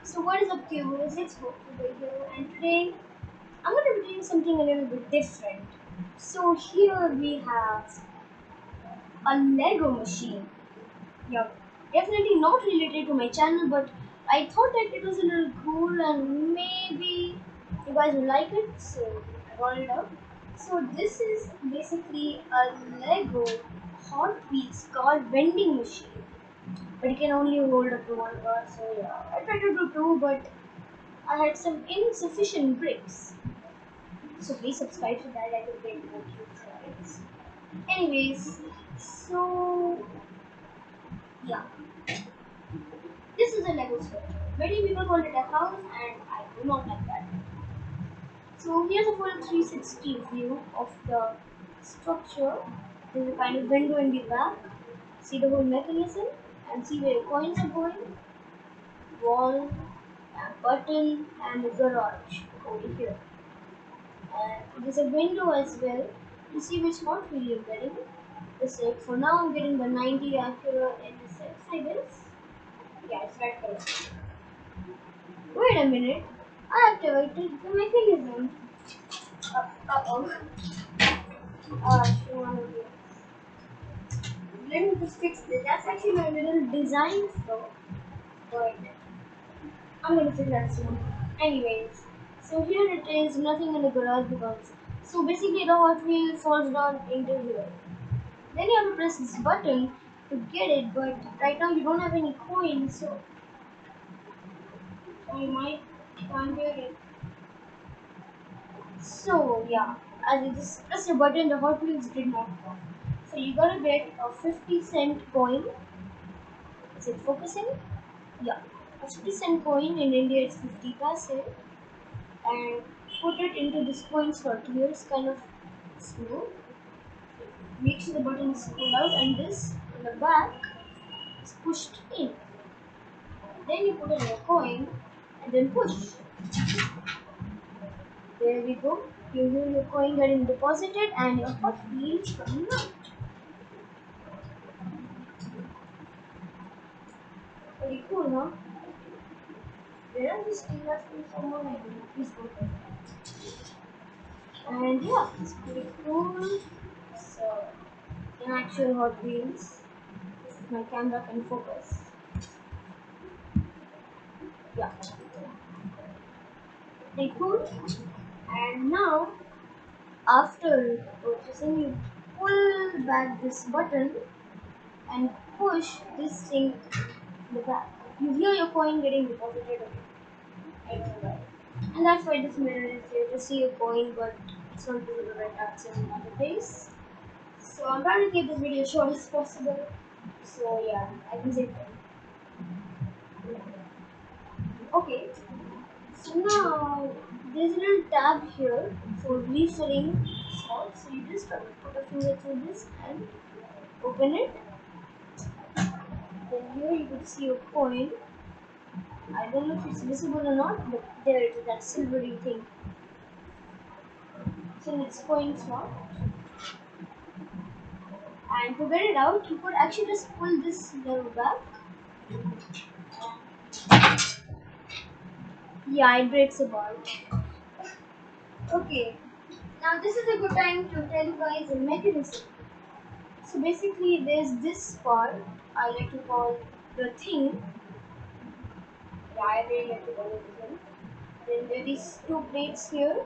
So what is up, viewers? It's Hope over here, and today I'm going to be doing something a little bit different. So here we have a Lego machine. Yeah, definitely not related to my channel, but I thought that it was a little cool and maybe you guys will like it, so I brought it up. So this is basically a Lego Hot Wheels car vending machine, but it can only hold up to one car. So yeah, I tried to do two, but I had some insufficient bricks. So please subscribe to that. I will bring more cute guys. Anyways, so yeah, this is a Lego structure. Many people call it a house, and I do not like that. So here's a full 360 view of the structure. There's a kind of window in the back. See the whole mechanism and see where your coins are going. Wall, a button, and a garage over here. There's a window as well to see which model you're getting. The set for now I'm getting the 90 Acura NSX, I guess. Yeah, it's red color. Wait a minute. I activated the mechanism. Uh-oh. Sure. Let me just fix this. That's actually my little design flaw. But I'm gonna fix that soon. Anyways, so here it is, nothing in the garage because so basically the Hot Wheel falls down into here. Then you have to press this button to get it, but right now you don't have any coins, so you might can't get it. So yeah, as you just press the button, the Hot Wheels did not come. So you gotta get a 50 cent coin. Is it focusing? Yeah, a 50 cent coin in India it's 50 paise, and put it into this coin slot. Here it's kind of smooth. Make sure the button is pulled out, and this in the back is pushed in. Then you put in your coin and then push. There we go. You hear your coin getting deposited and your Hot Wheels coming out. Pretty cool, huh? Where are these still left from someone? I don't know. Please go there. And yeah, it's pretty cool. So, in actual Hot Wheels, if my camera can focus. Yeah, pretty cool. And now, after purchasing, you pull back this button and push this thing in the back. You hear your coin getting deposited again. I don't know why. And that's why this mirror is there to see a coin, but it's not visible right now, it's in another place. So I'm trying to keep this video short as possible. So yeah, I can say that. Okay, so now there's a little tab here for refilling salt. So you just put a finger through this and open it. Then here you could see a coin. I don't know if it's visible or not, but there it is, that silvery thing. So it's coin slot. And to get it out, you could actually just pull this lever back. Yeah, it breaks apart. Okay, now this is a good time to tell you guys the mechanism. So basically, there's this part I like to call the thing. Yeah, I really like to call it the thing. Then there is two plates here,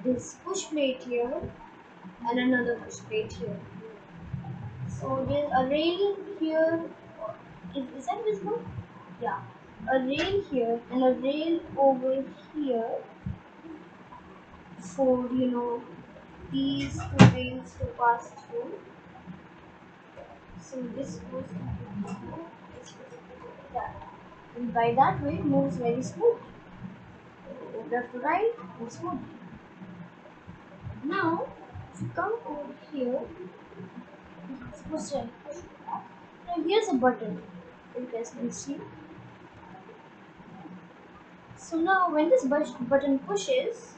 this push plate here, and another push plate here. So there's a rail here. Is that visible? Yeah, a rail here and a rail over here for these two rails to pass through. So this goes like that, and by that way it moves very smooth. Left to right, moves smooth. Now, if you come over here, it's push and push it back. Now here's a button. You guys can see. So now when this button pushes,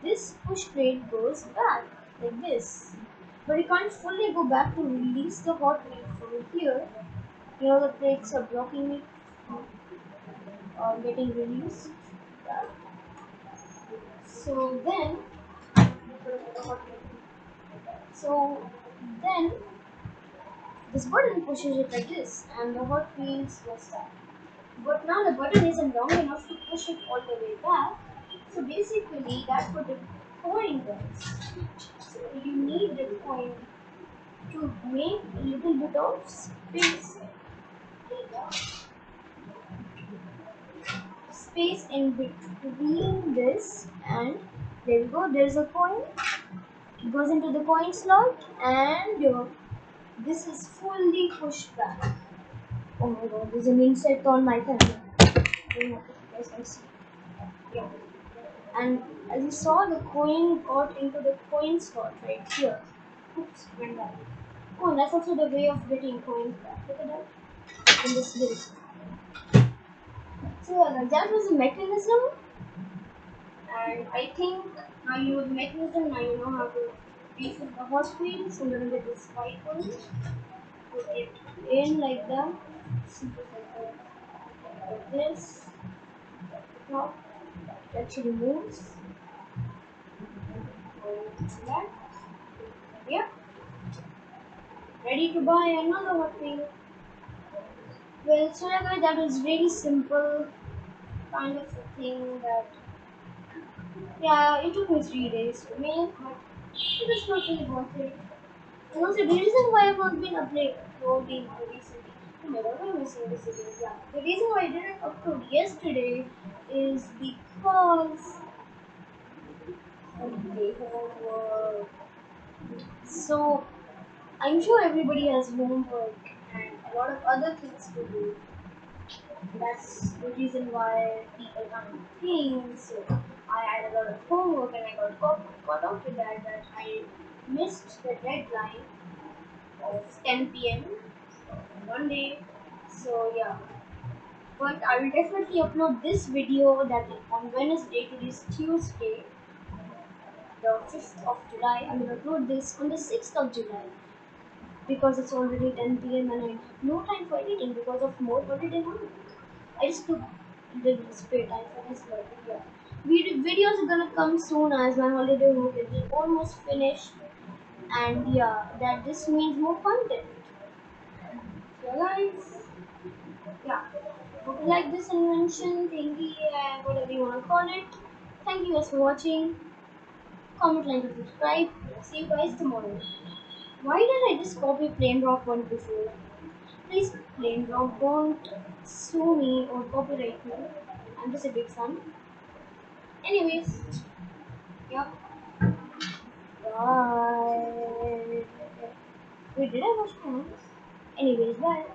this push plate goes back like this. But you can't fully go back to release the hot wheel from here. The plates are blocking it. getting released. Yeah. So then, so then this button pushes it like this, and the Hot Wheels will start. But now the button isn't long enough to push it all the way back. So basically, that's what the coin does. So you need the coin to make a little bit of space in between this, and there we go. There's a coin. It goes into the coin slot, and this is fully pushed back. Oh my god, there's an insect on my camera. I don't know if you guys can see. Yeah. And as you saw, the coin got into the coin slot right here. Oops, went back. Oh, and that's also the way of getting coins back. Look at that in this list. So that was the mechanism, and I think now you know the mechanism. Now you know how to refill the hot wheels. So I'm gonna get this white one, put it in like that. Simple like this. Now it actually moves. Like that. Yeah, ready to buy another hot wheel. Well, so yeah, guys, that was really simple kind of a thing that, yeah, it took me 3 days to make, but it was not really worth it. And also, the reason why I've not been uploading recently, oh my god, why am I saying this again? Yeah, the reason why I didn't upload yesterday is because of the homework. So, I'm sure everybody has homework and a lot of other things to do. That's the reason why people can't think. So I had a lot of homework and I got caught up with that I missed the deadline of 10 p.m. on Monday. So yeah, but I will definitely upload this video that on Wednesday. Today is Tuesday, the 5th of July. I will upload this on the 6th of July because it's already 10 p.m. and I have no time for editing because of more holiday month. I just took a little spare time for this, but yeah. Videos are gonna come soon as my holiday work is almost finished, and yeah, that just means more content. So guys, yeah. Hope you like this invention, thingy, and whatever you wanna call it. Thank you guys for watching. Comment, like, and subscribe. See you guys tomorrow. Why did I just copy Plain Rock one before? Please, Plain Rock, don't sue me or copyright me. I'm just a big fan. Anyways, yep. Bye. Wait, did I wash my hands? Anyways, bye.